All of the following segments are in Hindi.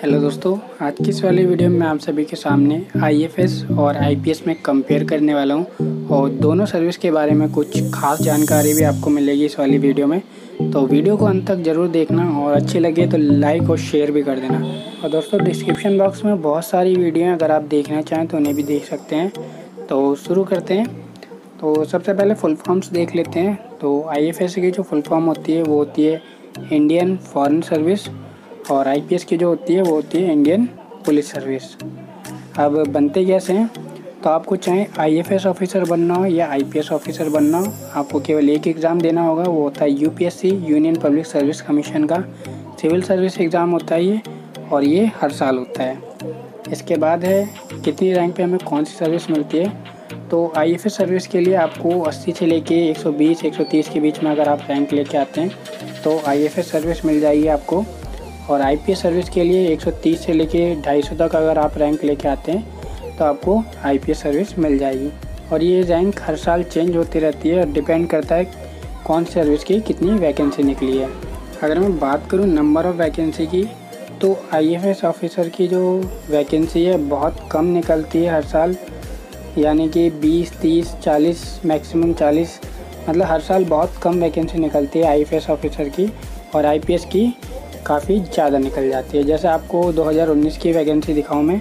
हेलो दोस्तों, आज की इस वाली वीडियो में मैं आप सभी के सामने आईएफएस और आईपीएस में कंपेयर करने वाला हूं और दोनों सर्विस के बारे में कुछ खास जानकारी भी आपको मिलेगी इस वाली वीडियो में। तो वीडियो को अंत तक ज़रूर देखना और अच्छी लगे तो लाइक और शेयर भी कर देना। और दोस्तों, डिस्क्रिप्शन बॉक्स में बहुत सारी वीडियो हैं, अगर आप देखना चाहें तो उन्हें भी देख सकते हैं। तो शुरू करते हैं। तो सबसे पहले फुल फॉर्म्स देख लेते हैं। तो आईएफएस की जो फुल फॉर्म होती है वो होती है इंडियन फॉरेन सर्विस, और आईपीएस की जो होती है वो होती है इंडियन पुलिस सर्विस। अब बनते कैसे हैं, तो आपको चाहे आईएफएस ऑफिसर बनना हो या आईपीएस ऑफिसर बनना हो, आपको केवल एक एग्ज़ाम देना होगा। वो होता है UPSC, union public service commission का सिविल सर्विस एग्ज़ाम होता है ये, और ये हर साल होता है। इसके बाद है कितनी रैंक पे हमें कौन सी सर्विस मिलती है। तो आईएफएस सर्विस के लिए आपको 80 से लेके 120 130 के बीच में अगर आप रैंक लेके आते हैं तो आईएफएस सर्विस मिल जाएगी आपको। और आईपीएस सर्विस के लिए 130 से लेके 250 तक अगर आप रैंक लेके आते हैं तो आपको आईपीएस सर्विस मिल जाएगी। और ये रैंक हर साल चेंज होती रहती है और डिपेंड करता है कौन सी सर्विस की कितनी वैकेंसी निकली है। अगर मैं बात करूँ नंबर ऑफ़ वैकेंसी की, तो आईएफएस ऑफिसर की जो वैकेंसी है बहुत कम निकलती है हर साल, यानी कि 20 30 40 मैक्सिमम 40, मतलब हर साल बहुत कम वैकेंसी निकलती है आईएफएस ऑफिसर की। और आईपीएस की काफ़ी ज़्यादा निकल जाती है। जैसे आपको 2019 की वैकेंसी दिखाऊं मैं,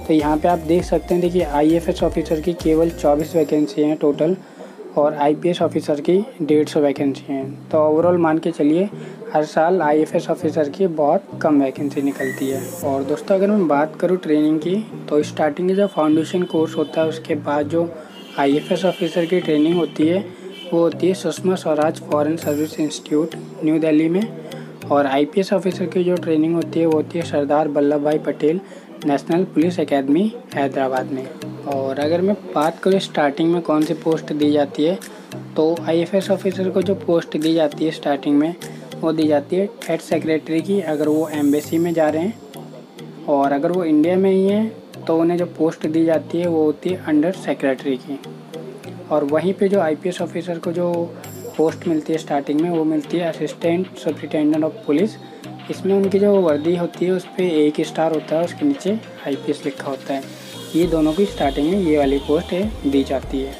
तो यहाँ पे आप देख सकते हैं। देखिए, आईएफएस ऑफिसर की केवल 24 वैकेंसी हैं टोटल, और आईपीएस ऑफिसर की 150 वैकेंसी हैं। तो ओवरऑल मान के चलिए हर साल आईएफएस ऑफिसर की बहुत कम वैकेंसी निकलती है। और दोस्तों, अगर मैं बात करूँ ट्रेनिंग की, तो स्टार्टिंग की जो फाउंडेशन कोर्स होता है उसके बाद जो आईएफएस ऑफिसर की ट्रेनिंग होती है वो होती है Sushma Swaraj foreign service institute new Delhi में। और आईपीएस ऑफिसर की जो ट्रेनिंग होती है वो होती है सरदार वल्लभ भाई Patel national police academy Hyderabad में। और अगर मैं बात करूँ स्टार्टिंग में कौन सी पोस्ट दी जाती है, तो आईएफएस ऑफिसर को जो पोस्ट दी जाती है स्टार्टिंग में वो दी जाती है हेड सेक्रेटरी की, अगर वो एम्बेसी में जा रहे हैं। और अगर वो इंडिया में ही हैं तो उन्हें जो पोस्ट दी जाती है वो होती है अंडर सेक्रेटरी की। और वहीं पे जो आईपीएस ऑफिसर को जो पोस्ट मिलती है स्टार्टिंग में वो मिलती है असिस्टेंट सुपरिटेंडेंट ऑफ पुलिस। इसमें उनकी जो वर्दी होती है उस पर 1 स्टार होता है, उसके नीचे आईपीएस लिखा होता है। ये दोनों की स्टार्टिंग में ये वाली पोस्ट दी जाती है।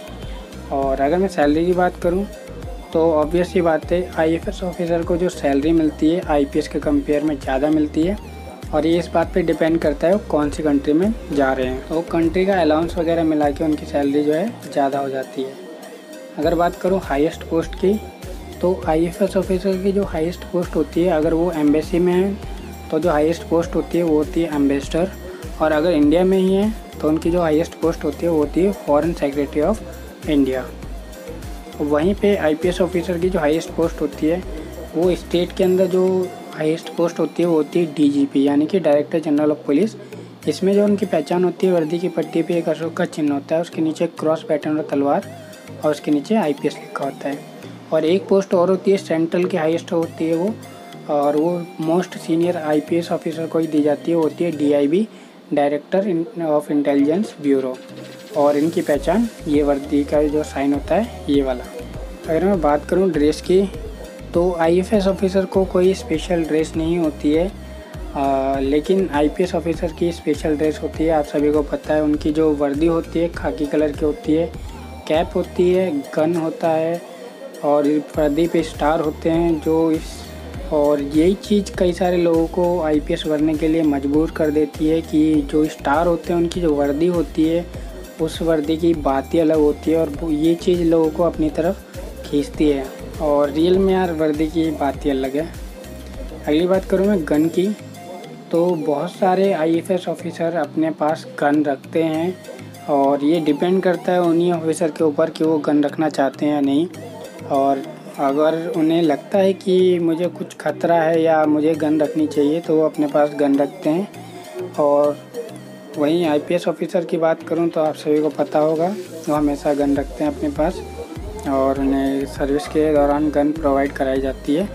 और अगर मैं सैलरी की बात करूं तो ऑब्वियस ही बात है, आईएफएस ऑफिसर को जो सैलरी मिलती है आईपीएस के कंपेयर में ज़्यादा मिलती है। और ये इस बात पे डिपेंड करता है वो कौन सी कंट्री में जा रहे हैं, तो कंट्री का अलाउंस वगैरह मिला के उनकी सैलरी जो है ज़्यादा हो जाती है। अगर बात करूं हाईएस्ट पोस्ट की, तो आईएफएस ऑफिसर की जो हाईएस्ट पोस्ट होती है, अगर वो एम्बेसी में है तो जो हाईएस्ट पोस्ट होती है वो होती है एम्बेसडर। और अगर इंडिया में ही है तो उनकी जो हाईएस्ट पोस्ट होती है वो होती है फॉरेन सेक्रेटरी ऑफ इंडिया। वहीं पे आईपीएस ऑफिसर की जो हाईएस्ट पोस्ट होती है वो स्टेट के अंदर जो हाईएस्ट पोस्ट होती है वो होती है डीजीपी, यानी कि डायरेक्टर जनरल ऑफ पुलिस। इसमें जो उनकी पहचान होती है, वर्दी की पट्टी पे एक अशोक का चिन्ह होता है, उसके नीचे क्रॉस पैटर्न और तलवार, और उसके नीचे आईपीएस लिखा होता है। और एक पोस्ट और होती है सेंट्रल की हाईएस्ट होती है वो, और वो मोस्ट सीनियर आईपीएस ऑफिसर को ही दी जाती है, वो होती है DIB, director of intelligence bureau. और इनकी पहचान ये वर्दी का जो साइन होता है ये वाला। अगर मैं बात करूँ ड्रेस की, तो आईएफएस ऑफिसर को कोई स्पेशल ड्रेस नहीं होती है, लेकिन आईपीएस ऑफिसर की स्पेशल ड्रेस होती है। आप सभी को पता है, उनकी जो वर्दी होती है खाकी कलर की होती है, कैप होती है, गन होता है, और वर्दी पे स्टार होते हैं जो और यही चीज़ कई सारे लोगों को आईपीएस बनने के लिए मजबूर कर देती है कि जो स्टार होते हैं उनकी जो वर्दी होती है उस वर्दी की बात ही अलग होती है, और ये चीज़ लोगों को अपनी तरफ खींचती है। और रियल में यार वर्दी की बात ही अलग है। अगली बात करूँ मैं गन की, तो बहुत सारे आईएफएस ऑफिसर अपने पास गन रखते हैं, और ये डिपेंड करता है उन्हीं ऑफिसर के ऊपर कि वो गन रखना चाहते हैं या नहीं। और अगर उन्हें लगता है कि मुझे कुछ खतरा है या मुझे गन रखनी चाहिए तो वो अपने पास गन रखते हैं। और वहीं आईपीएस ऑफिसर की बात करूं तो आप सभी को पता होगा वो हमेशा गन रखते हैं अपने पास, और उन्हें सर्विस के दौरान गन प्रोवाइड कराई जाती है।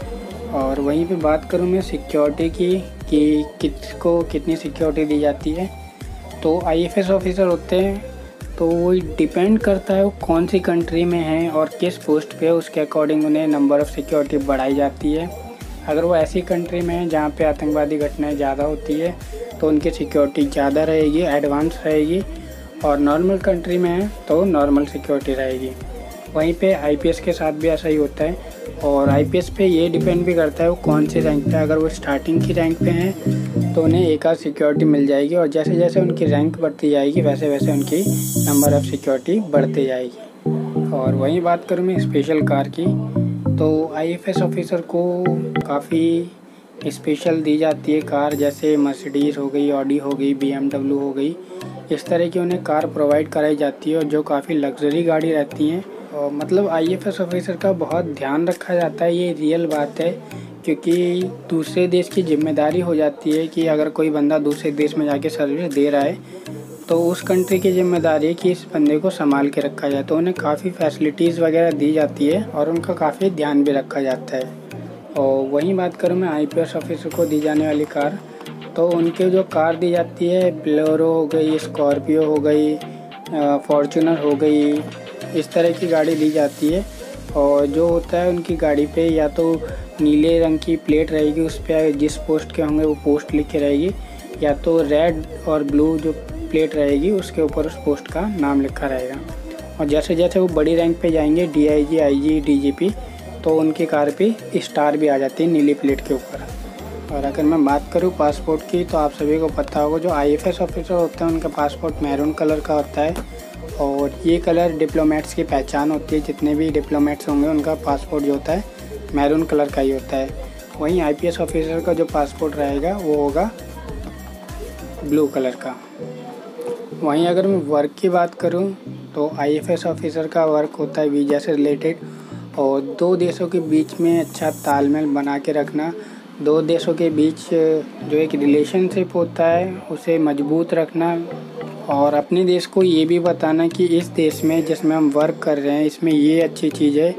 और वहीं पे बात करूं मैं सिक्योरिटी की कि किसको कितनी सिक्योरिटी दी जाती है, तो आईएफएस ऑफिसर होते हैं तो वो डिपेंड करता है वो कौन सी कंट्री में है और किस पोस्ट पे, उसके अकॉर्डिंग उन्हें नंबर ऑफ़ सिक्योरिटी बढ़ाई जाती है। अगर वो ऐसी कंट्री में है जहाँ पे आतंकवादी घटनाएं ज़्यादा होती है तो उनकी सिक्योरिटी ज़्यादा रहेगी, एडवांस रहेगी, और नॉर्मल कंट्री में है तो नॉर्मल सिक्योरिटी रहेगी। वहीं पे आईपीएस के साथ भी ऐसा ही होता है, और आईपीएस पे ये डिपेंड भी करता है वो कौन से रैंक पे। अगर वो स्टार्टिंग की रैंक पे हैं तो उन्हें एक आध सिक्योरिटी मिल जाएगी, और जैसे जैसे उनकी रैंक बढ़ती जाएगी वैसे वैसे उनकी नंबर ऑफ़ सिक्योरिटी बढ़ती जाएगी। और वहीं बात करूँ मैं स्पेशल कार की, तो आईएफएस ऑफिसर को काफ़ी स्पेशल दी जाती है कार, जैसे मर्सिडीज़ हो गई, ऑडी हो गई, बीएमडब्ल्यू हो गई, इस तरह की उन्हें कार प्रोवाइड कराई जाती है, और जो काफ़ी लग्जरी गाड़ी रहती हैं। और मतलब आईएफएस ऑफिसर का बहुत ध्यान रखा जाता है, ये रियल बात है, क्योंकि दूसरे देश की जिम्मेदारी हो जाती है कि अगर कोई बंदा दूसरे देश में जाके सर्विस दे रहा है तो उस कंट्री की जिम्मेदारी है कि इस बंदे को संभाल के रखा जाए। तो उन्हें काफ़ी फैसिलिटीज़ वगैरह दी जाती है और उनका काफ़ी ध्यान भी रखा जाता है। और वहीं बात करूँ मैं आईपीएस ऑफिसर को दी जाने वाली कार, तो उनके जो कार दी जाती है, बोलेरो हो गई, स्कॉर्पियो हो गई, फॉर्च्यूनर हो गई, इस तरह की गाड़ी दी जाती है। और जो होता है उनकी गाड़ी पे या तो नीले रंग की प्लेट रहेगी, उस पर जिस पोस्ट के होंगे वो पोस्ट लिखी रहेगी, या तो रेड और ब्लू जो प्लेट रहेगी उसके ऊपर उस पोस्ट का नाम लिखा रहेगा। और जैसे जैसे वो बड़ी रैंक पे जाएंगे, डीआईजी, आईजी, डीजीपी, तो उनकी कार पे स्टार भी आ जाती है नीली प्लेट के ऊपर। और अगर मैं बात करूँ पासपोर्ट की, तो आप सभी को पता होगा जो आईएफएस ऑफिसर होते हैं उनका पासपोर्ट मैरून कलर का होता है, और ये कलर डिप्लोमेट्स की पहचान होती है। जितने भी डिप्लोमेट्स होंगे उनका पासपोर्ट जो होता है मैरून कलर का ही होता है। वहीं आईपीएस ऑफिसर का जो पासपोर्ट रहेगा वो होगा ब्लू कलर का। वहीं अगर मैं वर्क की बात करूं तो आईएफएस ऑफिसर का वर्क होता है वीज़ा से रिलेटेड, और दो देशों के बीच में अच्छा तालमेल बना के रखना, दो देशों के बीच जो एक रिलेशनशिप होता है उसे मजबूत रखना, और अपने देश को ये भी बताना कि इस देश में जिसमें हम वर्क कर रहे हैं इसमें ये अच्छी चीज़ है,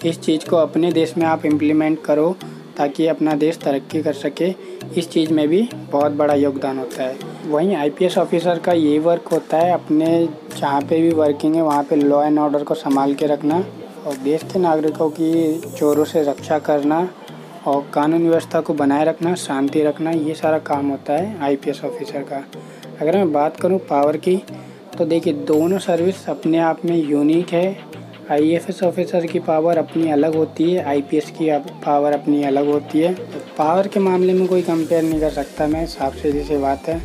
इस चीज़ को अपने देश में आप इम्प्लीमेंट करो ताकि अपना देश तरक्की कर सके। इस चीज़ में भी बहुत बड़ा योगदान होता है। वहीं आईपीएस ऑफिसर का ये वर्क होता है अपने जहाँ पे भी वर्किंग है वहाँ पे लॉ एंड ऑर्डर को संभाल के रखना, और देश के नागरिकों की चोरों से रक्षा करना, और कानून व्यवस्था को बनाए रखना, शांति रखना, ये सारा काम होता है आईपीएस ऑफिसर का। अगर मैं बात करूं पावर की, तो देखिए दोनों सर्विस अपने आप में यूनिक है। आईएफएस ऑफिसर की पावर अपनी अलग होती है, आईपीएस की पावर अपनी अलग होती है। तो पावर के मामले में कोई कंपेयर नहीं कर सकता मैं, साफ सीधी सी बात है।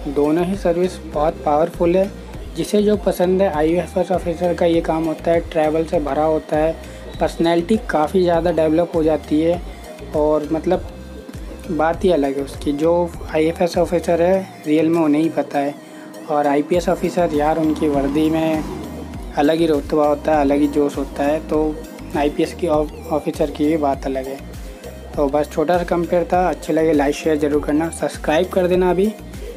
दोनों ही सर्विस बहुत पावरफुल है। जिसे जो पसंद है, आईएफएस ऑफिसर का ये काम होता है ट्रैवल से भरा होता है, पर्सनैलिटी काफ़ी ज़्यादा डेवलप हो जाती है, और मतलब बात ही अलग है उसकी। जो आईएफएस ऑफिसर है रियल में उन्हें ही पता है, और आईपीएस ऑफिसर यार उनकी वर्दी में अलग ही रुतबा होता है, अलग ही जोश होता है। तो आईपीएस की ऑफिसर की भी बात अलग है। तो बस छोटा सा कंपेयर था, अच्छे लगे लाइक शेयर ज़रूर करना, सब्सक्राइब कर देना। अभी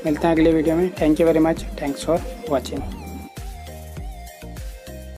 मिलते हैं अगले वीडियो में। Thank you very much, thanks for watching.